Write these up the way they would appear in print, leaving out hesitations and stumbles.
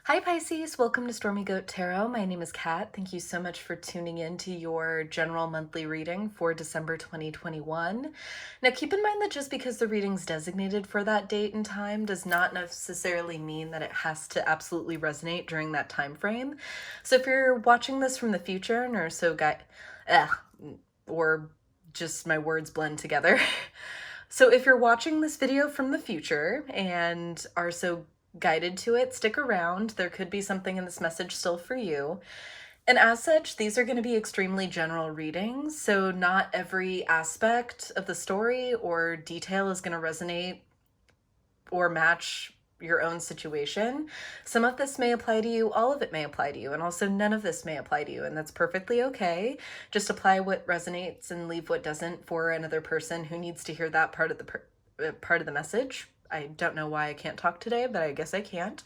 Hi Pisces, welcome to Stormy Goat Tarot. My name is Kat. Thank you so much for tuning in to your general monthly reading for December 2021. Now keep in mind that just because the reading's designated for that date and time does not necessarily mean that it has to absolutely resonate during that time frame. So if you're watching this from the future and are so or just my words blend together. So if you're watching this video from the future and are so guided to it, stick around. There could be something in this message still for you. And as such, these are going to be extremely general readings, so not every aspect of the story or detail is going to resonate or match your own situation. Some of this may apply to you, all of it may apply to you, and also none of this may apply to you, and that's perfectly okay. Just apply what resonates and leave what doesn't for another person who needs to hear that part of the message. I don't know why I can't talk today, but I guess I can't.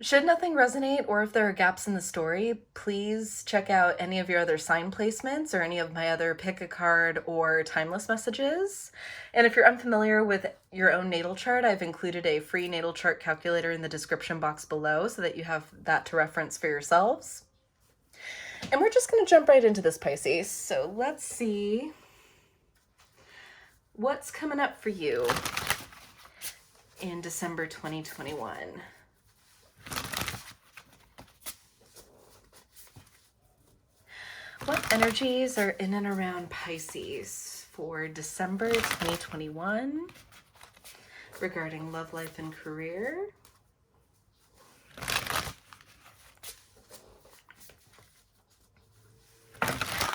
Should nothing resonate, or if there are gaps in the story, please check out any of your other sign placements or any of my other pick a card or timeless messages. And if you're unfamiliar with your own natal chart, I've included a free natal chart calculator in the description box below so that you have that to reference for yourselves. And we're just going to jump right into this, Pisces. So let's see what's coming up for you in December 2021. What energies are in and around Pisces for December 2021 regarding love life and career?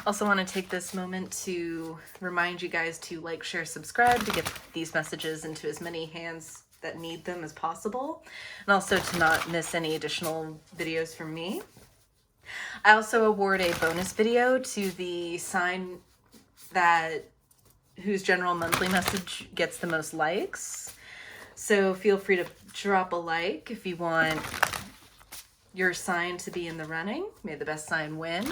Also want to take this moment to remind you guys to like, share, subscribe to get these messages into as many hands that need them as possible, and also to not miss any additional videos from me. I also award a bonus video to the sign whose general monthly message gets the most likes. So feel free to drop a like if you want your sign to be in the running. May the best sign win.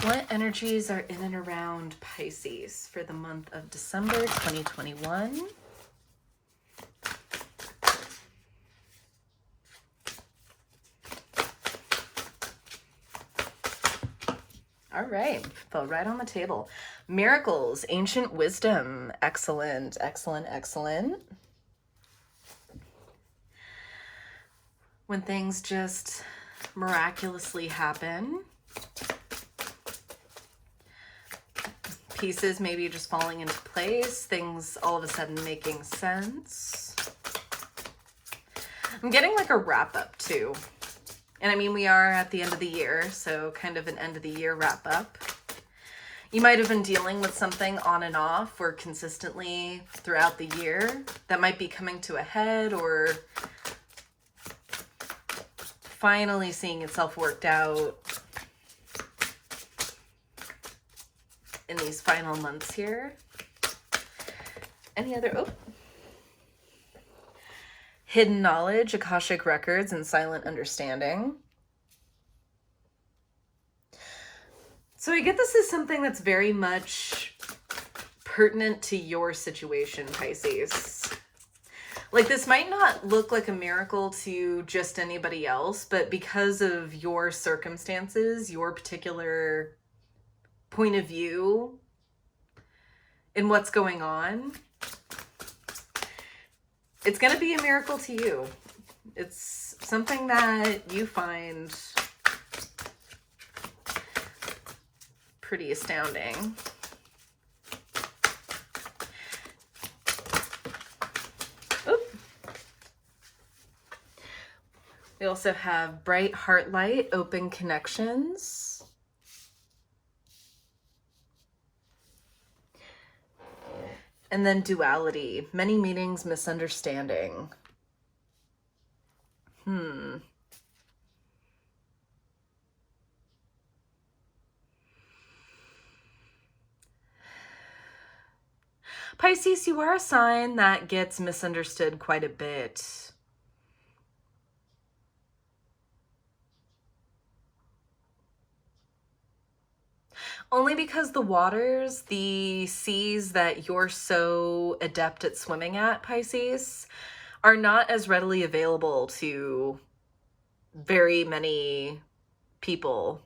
What energies are in and around Pisces for the month of December 2021? All right, fell right on the table. Miracles, ancient wisdom. Excellent, excellent, excellent. When things just miraculously happen. Pieces maybe just falling into place, things all of a sudden making sense. I'm getting like a wrap up too. And I mean, we are at the end of the year, so kind of an end of the year wrap up. You might have been dealing with something on and off or consistently throughout the year that might be coming to a head or finally seeing itself worked out in these final months here. Any other, hidden knowledge, Akashic records, and silent understanding. So I get this is something that's very much pertinent to your situation, Pisces. Like, this might not look like a miracle to just anybody else, but because of your circumstances, your particular point of view in what's going on, it's going to be a miracle to you. It's something that you find pretty astounding. Oop. We also have bright heart light, open connections. And then duality, many meanings, misunderstanding. Pisces, you are a sign that gets misunderstood quite a bit. Only because the waters, the seas that you're so adept at swimming at, Pisces, are not as readily available to very many people.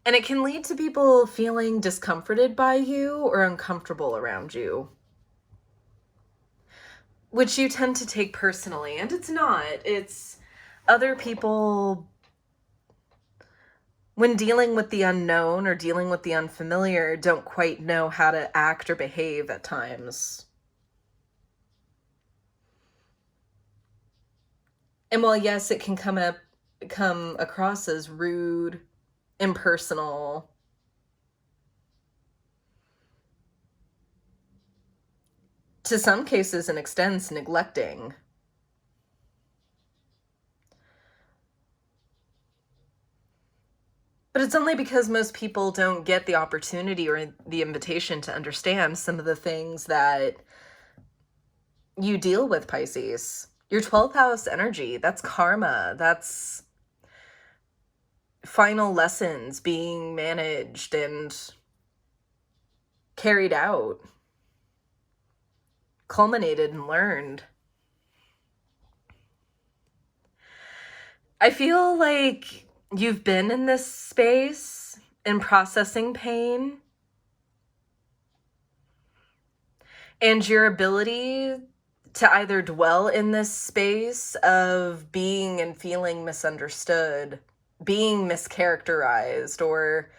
And it can lead to people feeling discomforted by you or uncomfortable around you, which you tend to take personally. And it's not. It's other people, when dealing with the unknown or dealing with the unfamiliar, don't quite know how to act or behave at times. And while, yes, it can come across as rude, impersonal, to some cases and extents neglecting. But it's only because most people don't get the opportunity or the invitation to understand some of the things that you deal with, Pisces. Your 12th house energy, that's karma. That's final lessons being managed and carried out, culminated and learned. I feel like you've been in this space in processing pain, and your ability to either dwell in this space of being and feeling misunderstood, being mischaracterized, or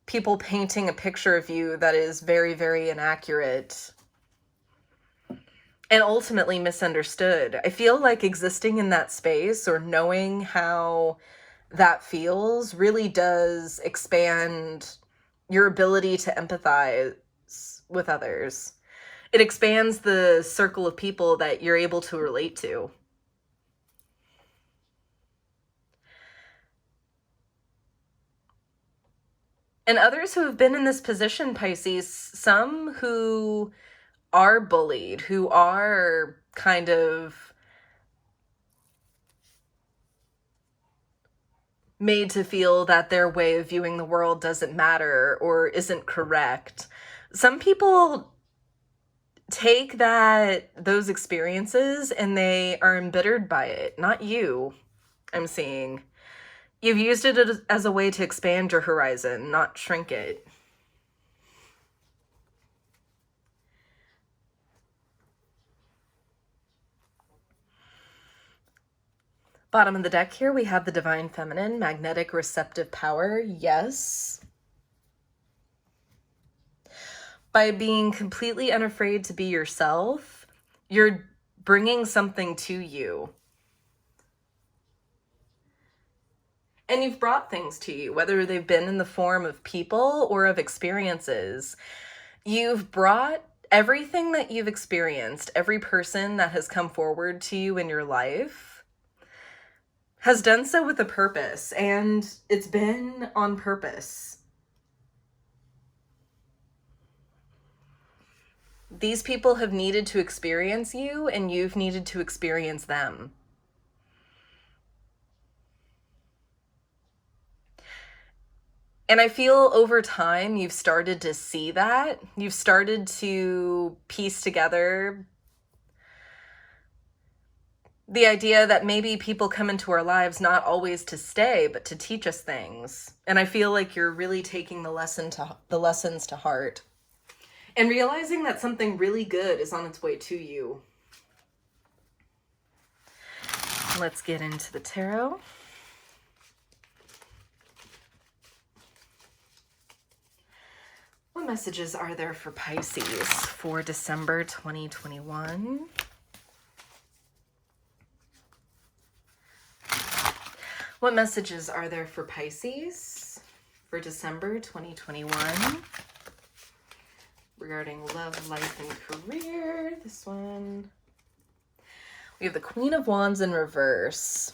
people painting a picture of you that is very, very inaccurate and ultimately misunderstood. I feel like existing in that space or knowing how that feels really does expand your ability to empathize with others. It expands the circle of people that you're able to relate to. And others who have been in this position, Pisces, some who are bullied, who are kind of made to feel that their way of viewing the world doesn't matter or isn't correct. Some people take those experiences and they are embittered by it. Not you, I'm seeing. You've used it as a way to expand your horizon, not shrink it. Bottom of the deck here, we have the Divine Feminine, magnetic receptive power. Yes. By being completely unafraid to be yourself, you're bringing something to you. And you've brought things to you, whether they've been in the form of people or of experiences. You've brought everything that you've experienced, every person that has come forward to you in your life has done so with a purpose, and it's been on purpose. These people have needed to experience you, and you've needed to experience them. And I feel over time, you've started to see that. You've started to piece together the idea that maybe people come into our lives not always to stay, but to teach us things. And I feel like you're really taking the lessons to heart and realizing that something really good is on its way to you. Let's get into the tarot. What messages are there for Pisces for December 2021? What messages are there for Pisces for December 2021 regarding love, life, and career? This one. We have the Queen of Wands in reverse.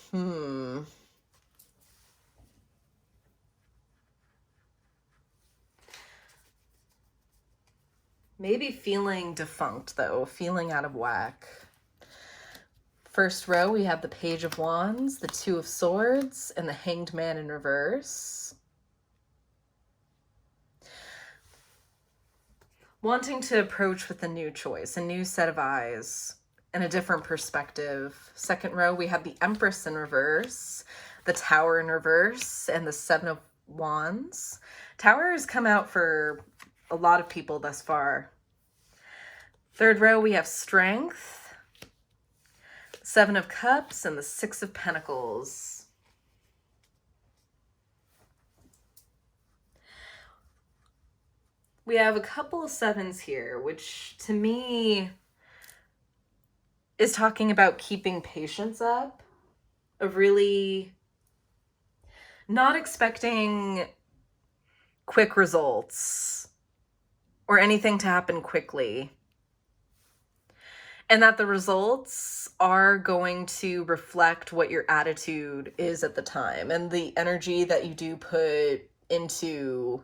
Maybe feeling defunct, though. Feeling out of whack. First row, we have the Page of Wands, the Two of Swords, and the Hanged Man in reverse. Wanting to approach with a new choice, a new set of eyes, and a different perspective. Second row, we have the Empress in reverse, the Tower in reverse, and the Seven of Wands. Tower has come out for a lot of people thus far. Third row, we have Strength, Seven of Cups, and the Six of Pentacles. We have a couple of sevens here, which to me is talking about keeping patience up, of really not expecting quick results or anything to happen quickly. And that the results are going to reflect what your attitude is at the time and the energy that you do put into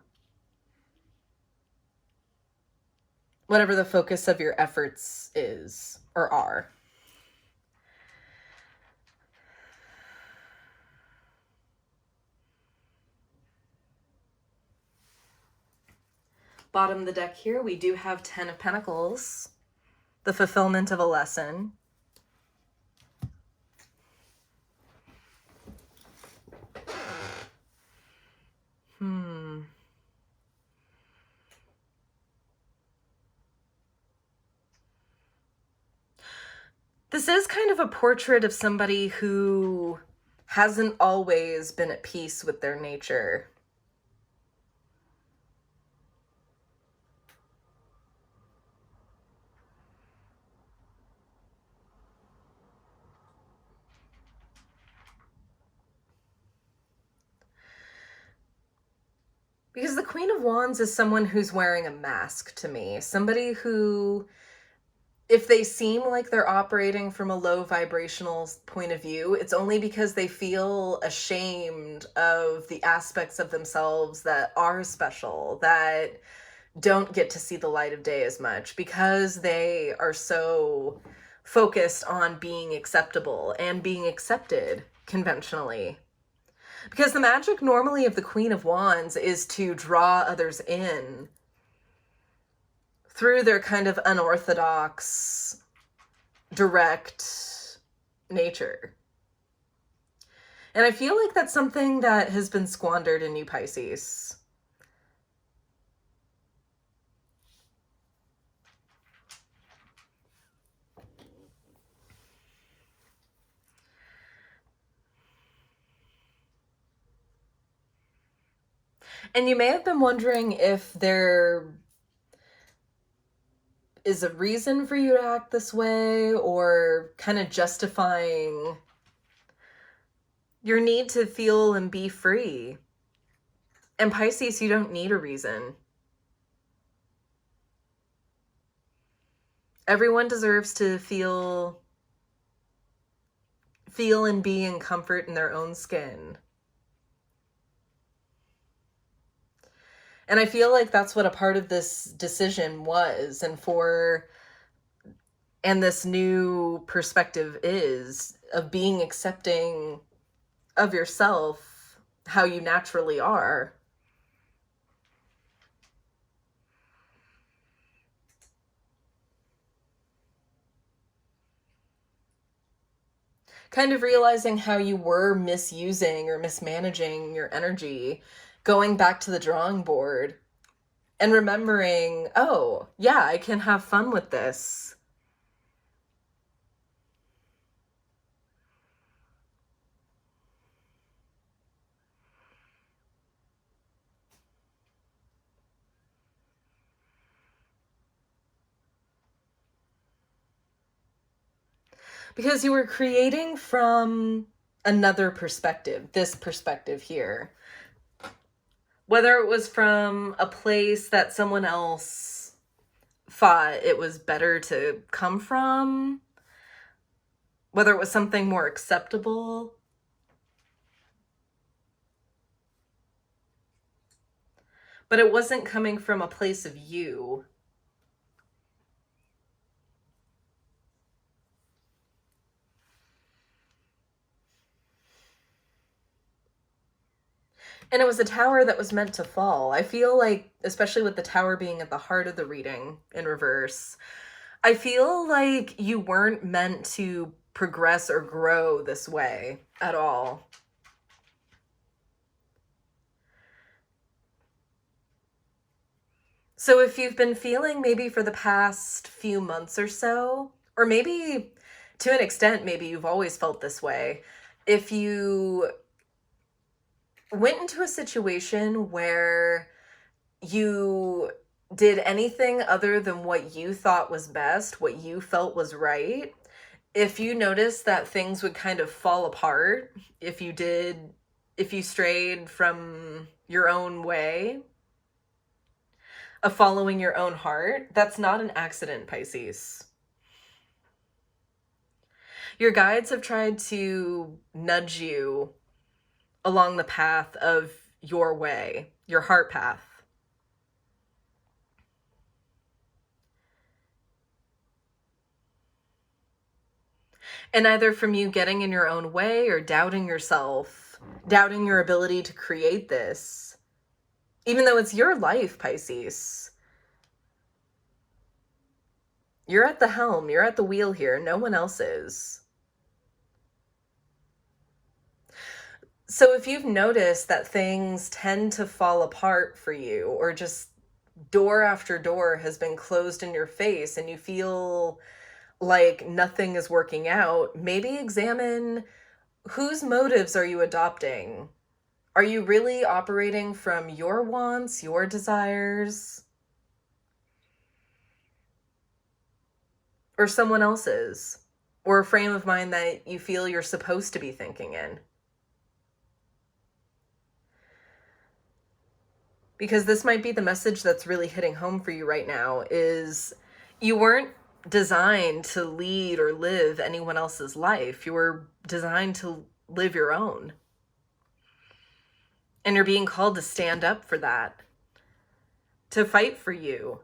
whatever the focus of your efforts is or are. Bottom of the deck here, we do have 10 of Pentacles, the fulfillment of a lesson. This is kind of a portrait of somebody who hasn't always been at peace with their nature. Because the Queen of Wands is someone who's wearing a mask to me. Somebody who, if they seem like they're operating from a low vibrational point of view, it's only because they feel ashamed of the aspects of themselves that are special, that don't get to see the light of day as much, because they are so focused on being acceptable and being accepted conventionally. Because the magic normally of the Queen of Wands is to draw others in through their kind of unorthodox, direct nature. And I feel like that's something that has been squandered in you Pisces. And you may have been wondering if there is a reason for you to act this way, or kind of justifying your need to feel and be free. And Pisces, you don't need a reason. Everyone deserves to feel and be in comfort in their own skin. And I feel like that's what a part of this decision was, and this new perspective is, of being accepting of yourself, how you naturally are. Kind of realizing how you were misusing or mismanaging your energy, going back to the drawing board and remembering, oh, yeah, I can have fun with this. Because you were creating from another perspective, this perspective here. Whether it was from a place that someone else thought it was better to come from, whether it was something more acceptable. But it wasn't coming from a place of you. And it was a tower that was meant to fall. I feel like, especially with the tower being at the heart of the reading in reverse, I feel like you weren't meant to progress or grow this way at all. So if you've been feeling maybe for the past few months or so, or maybe to an extent, maybe you've always felt this way, if you went into a situation where you did anything other than what you thought was best, what you felt was right, if you noticed that things would kind of fall apart, if you strayed from your own way of following your own heart, that's not an accident, Pisces. Your guides have tried to nudge you along the path of your way, your heart path. And either from you getting in your own way or doubting yourself, doubting your ability to create this, even though it's your life, Pisces. You're at the helm, you're at the wheel here, no one else is. So if you've noticed that things tend to fall apart for you, or just door after door has been closed in your face and you feel like nothing is working out, maybe examine whose motives are you adopting? Are you really operating from your wants, your desires, or someone else's, or a frame of mind that you feel you're supposed to be thinking in? Because this might be the message that's really hitting home for you right now, is you weren't designed to lead or live anyone else's life. You were designed to live your own. And you're being called to stand up for that, to fight for you.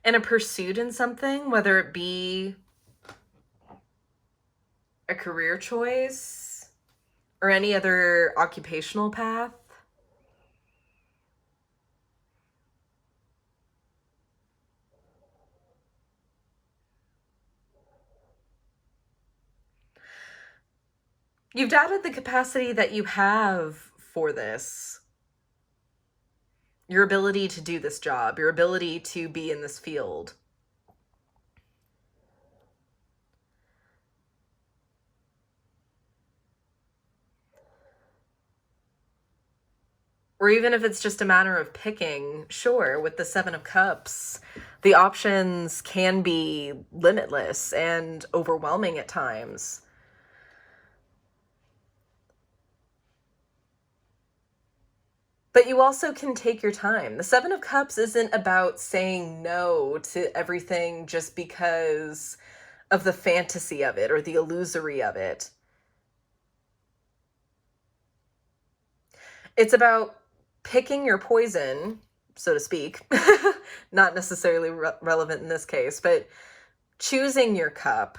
And a pursuit in something, whether it be a career choice or any other occupational path, you've doubted the capacity that you have for this, your ability to do this job, your ability to be in this field. Or even if it's just a matter of picking, sure, with the Seven of Cups, the options can be limitless and overwhelming at times. But you also can take your time. The Seven of Cups isn't about saying no to everything just because of the fantasy of it or the illusory of it. It's about picking your poison, so to speak, not necessarily relevant in this case, but choosing your cup.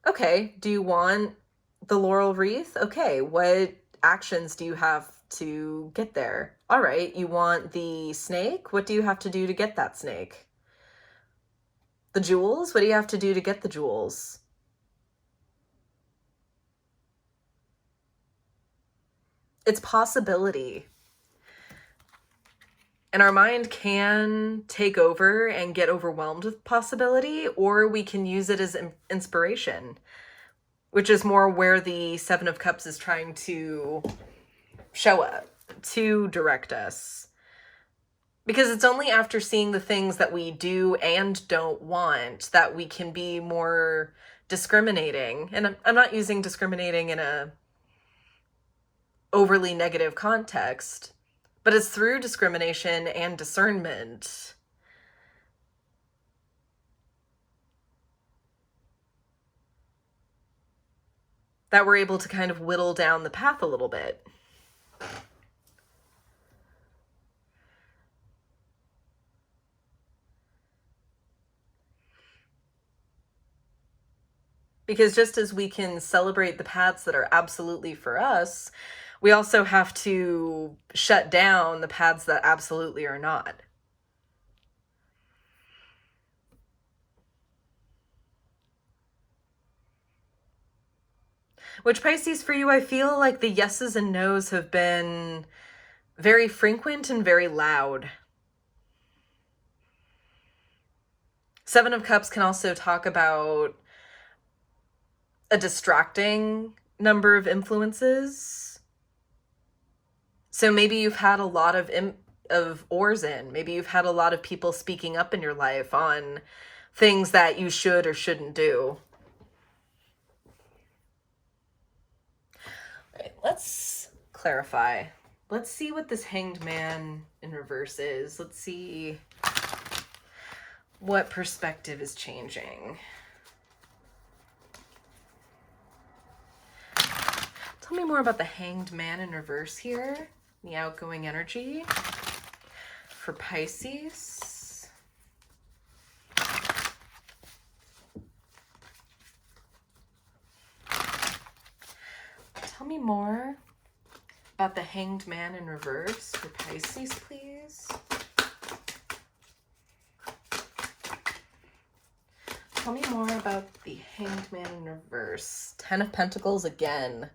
Okay, do you want the laurel wreath? Okay, what actions do you have to get there? All right, you want the snake? What do you have to do to get that snake? The jewels? What do you have to do to get the jewels? It's possibility. And our mind can take over and get overwhelmed with possibility, or we can use it as inspiration, which is more where the Seven of Cups is trying to show up, to direct us. Because it's only after seeing the things that we do and don't want that we can be more discriminating. And I'm not using discriminating in a overly negative context, But it's through discrimination and discernment that we're able to kind of whittle down the path a little bit. Because just as we can celebrate the paths that are absolutely for us, we also have to shut down the paths that absolutely are not. Which, Pisces, for you, I feel like the yeses and nos have been very frequent and very loud. Seven of Cups can also talk about a distracting number of influences. So maybe you've had a lot of oars in. Maybe you've had a lot of people speaking up in your life on things that you should or shouldn't do. All right, let's clarify. Let's see what this Hanged Man in reverse is. Let's see what perspective is changing. Tell me more about the Hanged Man in reverse here, the outgoing energy for Pisces. Tell me more about the Hanged Man in reverse for Pisces, please. Tell me more about the Hanged Man in reverse. Ten of Pentacles again.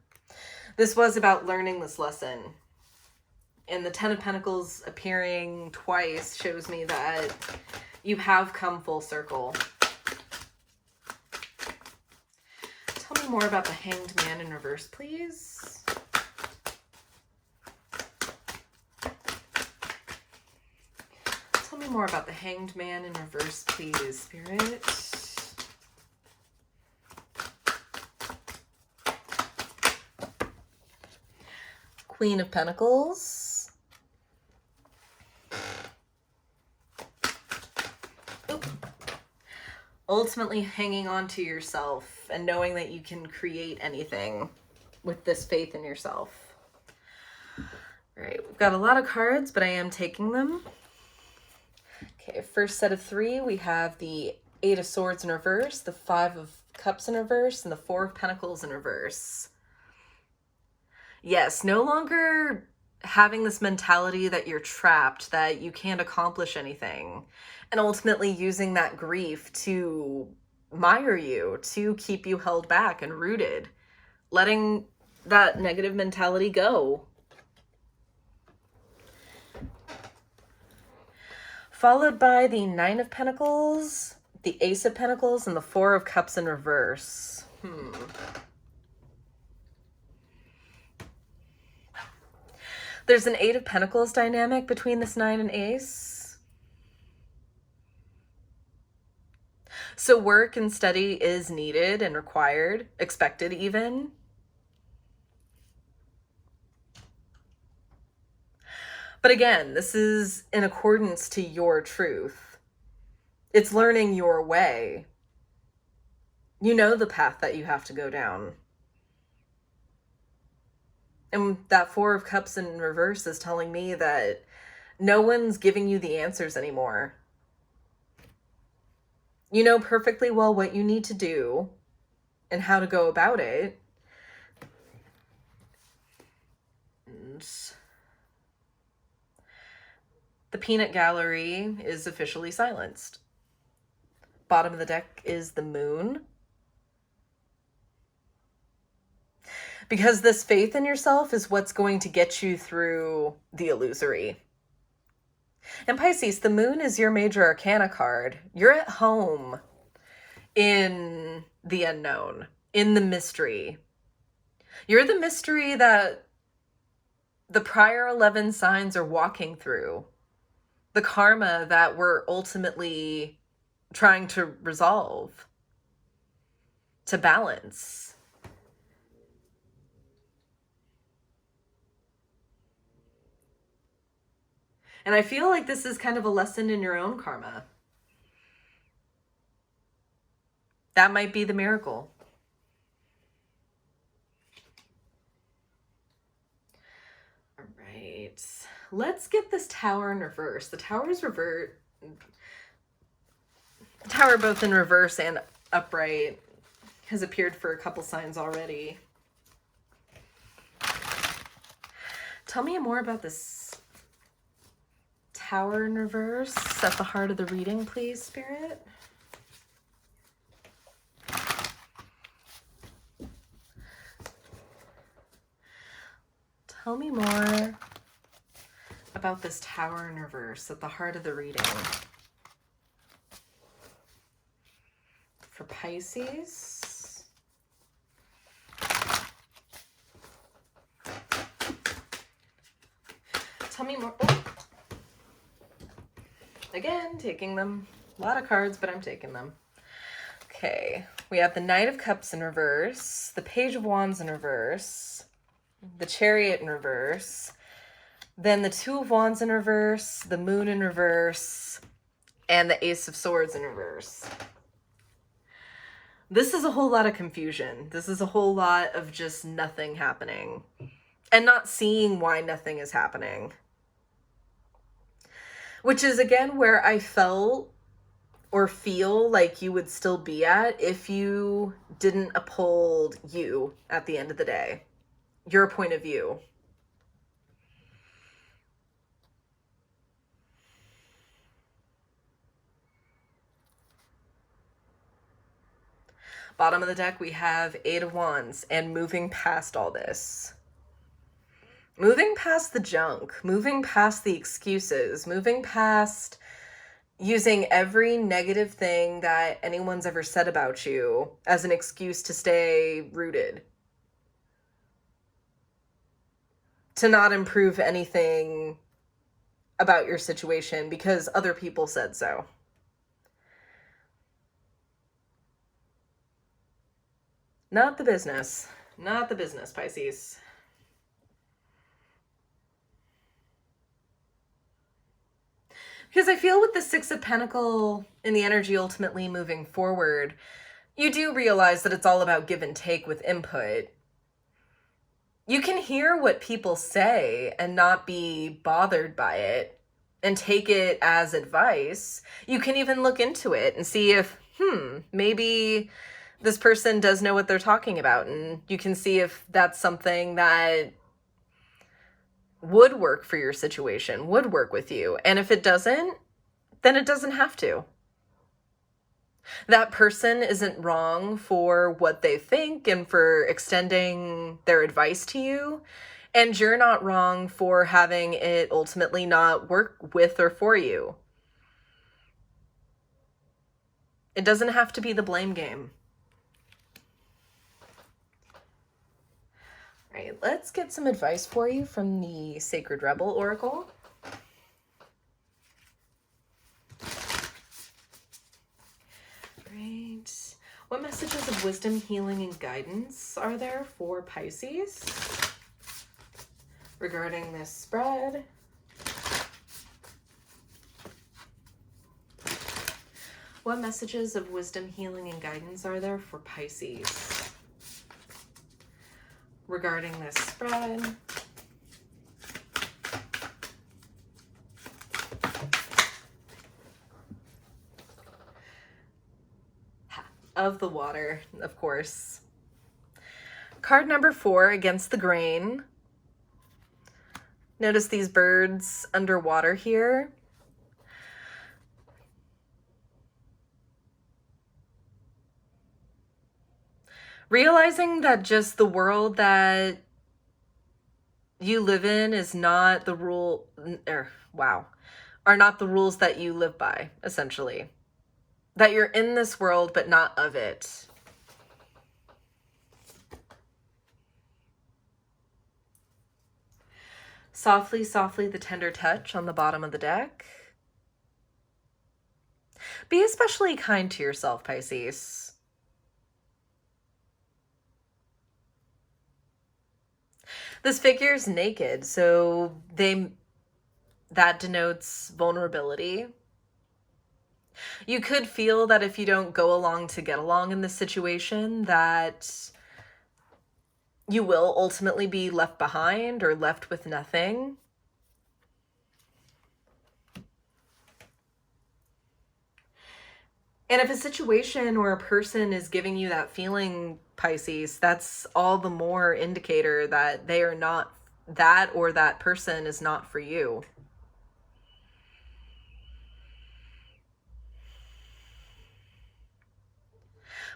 This was about learning this lesson. And the Ten of Pentacles appearing twice shows me that you have come full circle. Tell me more about the Hanged Man in reverse, please. Tell me more about the Hanged Man in reverse, please, Spirit. Queen of Pentacles. Oop. Ultimately hanging on to yourself and knowing that you can create anything with this faith in yourself. All right, we've got a lot of cards, but I am taking them. Okay, first set of three, we have the Eight of Swords in reverse, the Five of Cups in reverse, and the Four of Pentacles in reverse. Yes, no longer having this mentality that you're trapped, that you can't accomplish anything, and ultimately using that grief to mire you, to keep you held back and rooted, letting that negative mentality go. Followed by the Nine of Pentacles, the Ace of Pentacles, and the Four of Cups in reverse. There's an Eight of Pentacles dynamic between this Nine and Ace. So work and study is needed and required, expected even. But again, this is in accordance to your truth. It's learning your way. You know the path that you have to go down. And that Four of Cups in reverse is telling me that no one's giving you the answers anymore. You know perfectly well what you need to do and how to go about it. And the peanut gallery is officially silenced. Bottom of the deck is the Moon. Because this faith in yourself is what's going to get you through the illusory. And Pisces, the Moon is your major arcana card. You're at home in the unknown, in the mystery. You're the mystery that the prior 11 signs are walking through. The karma that we're ultimately trying to resolve, to balance. And I feel like this is kind of a lesson in your own karma. That might be the miracle. All right. Let's get this Tower in reverse. The Tower's revert. The Tower both in reverse and upright has appeared for a couple signs already. Tell me more about this Tower in reverse at the heart of the reading, please, Spirit. Tell me more about this Tower in reverse at the heart of the reading. For Pisces. Tell me more. Oh. Again, taking them. A lot of cards, but I'm taking them. Okay, we have the Knight of Cups in reverse, the Page of Wands in reverse, the Chariot in reverse, then the Two of Wands in reverse, the Moon in reverse, and the Ace of Swords in reverse. This is a whole lot of confusion. This is a whole lot of just nothing happening and not seeing why nothing is happening. Which is, again, where I felt or feel like you would still be at if you didn't uphold you at the end of the day. Your point of view. Bottom of the deck, we have Eight of Wands and moving past all this. Moving past the junk, moving past the excuses, moving past using every negative thing that anyone's ever said about you as an excuse to stay rooted. To not improve anything about your situation because other people said so. Not the business. Not the business, Pisces. Because I feel with the Six of Pentacles in the energy ultimately moving forward, you do realize that it's all about give and take with input. You can hear what people say and not be bothered by it and take it as advice. You can even look into it and see if, maybe this person does know what they're talking about, and you can see if that's something that would work for your situation, would work with you. And if it doesn't, then it doesn't have to. That person isn't wrong for what they think and for extending their advice to you. And you're not wrong for having it ultimately not work with or for you. It doesn't have to be the blame game. All right, let's get some advice for you from the Sacred Rebel Oracle. Right. What messages of wisdom, healing, and guidance are there for Pisces regarding this spread? What messages of wisdom, healing, and guidance are there for Pisces regarding this spread? Of the water, of course. Card number 4, Against the Grain. Notice these birds underwater here. Realizing that just the world that you live in is not the rule, are not the rules that you live by, essentially. That you're in this world, but not of it. Softly, softly, the tender touch on the bottom of the deck. Be especially kind to yourself, Pisces. This figure's naked, so they that denotes vulnerability. You could feel that if you don't go along to get along in this situation, that you will ultimately be left behind or left with nothing. And if a situation or a person is giving you that feeling, Pisces, that's all the more indicator that they are not, that or that person is not for you.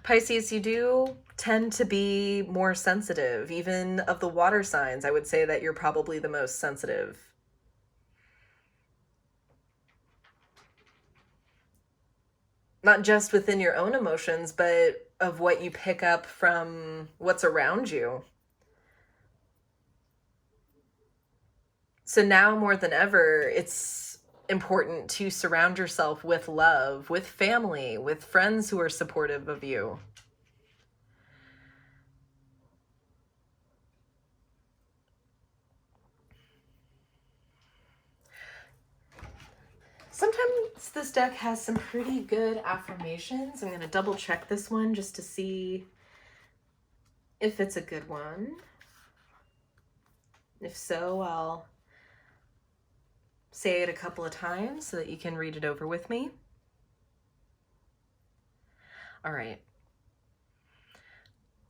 Pisces, you do tend to be more sensitive. Even of the water signs, I would say that you're probably the most sensitive. Not just within your own emotions, but of what you pick up from what's around you. So now more than ever, it's important to surround yourself with love, with family, with friends who are supportive of you. Sometimes this deck has some pretty good affirmations. I'm going to double check this one just to see if it's a good one. If so, I'll say it a couple of times so that you can read it over with me. All right.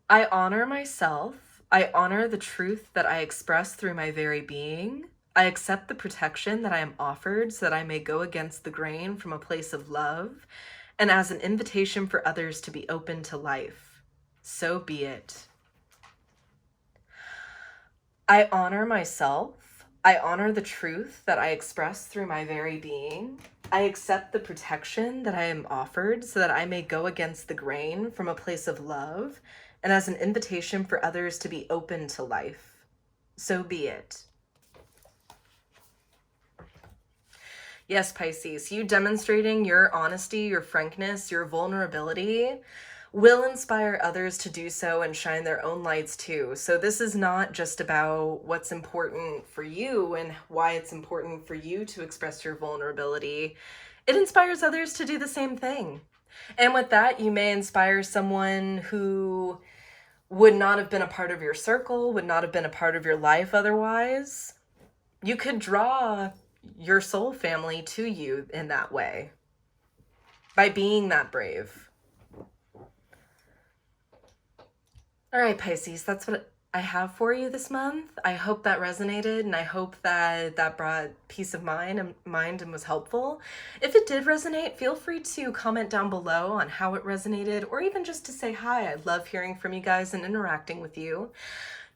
I honor myself. I honor the truth that I express through my very being. I accept the protection that I am offered so that I may go against the grain from a place of love and as an invitation for others to be open to life. So be it. I honor myself. I honor the truth that I express through my very being. I accept the protection that I am offered so that I may go against the grain from a place of love and as an invitation for others to be open to life. So be it. Yes, Pisces, you demonstrating your honesty, your frankness, your vulnerability will inspire others to do so and shine their own lights too. So this is not just about what's important for you and why it's important for you to express your vulnerability. It inspires others to do the same thing. And with that, you may inspire someone who would not have been a part of your circle, would not have been a part of your life otherwise. You could draw your soul family to you in that way by being that brave. All right, Pisces, that's what I have for you this month. I hope that resonated, and I hope that that brought peace of mind and was helpful. If it did resonate, feel free to comment down below on how it resonated, or even just to say hi. I love hearing from you guys and interacting with you.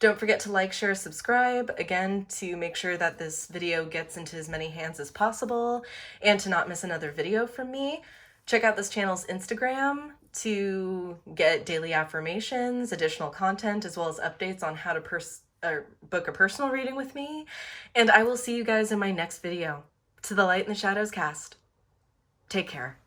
Don't forget to like, share, subscribe, again, to make sure that this video gets into as many hands as possible and to not miss another video from me. Check out this channel's Instagram to get daily affirmations, additional content, as well as updates on how to book a personal reading with me. And I will see you guys in my next video. To the Light and the Shadows cast. Take care.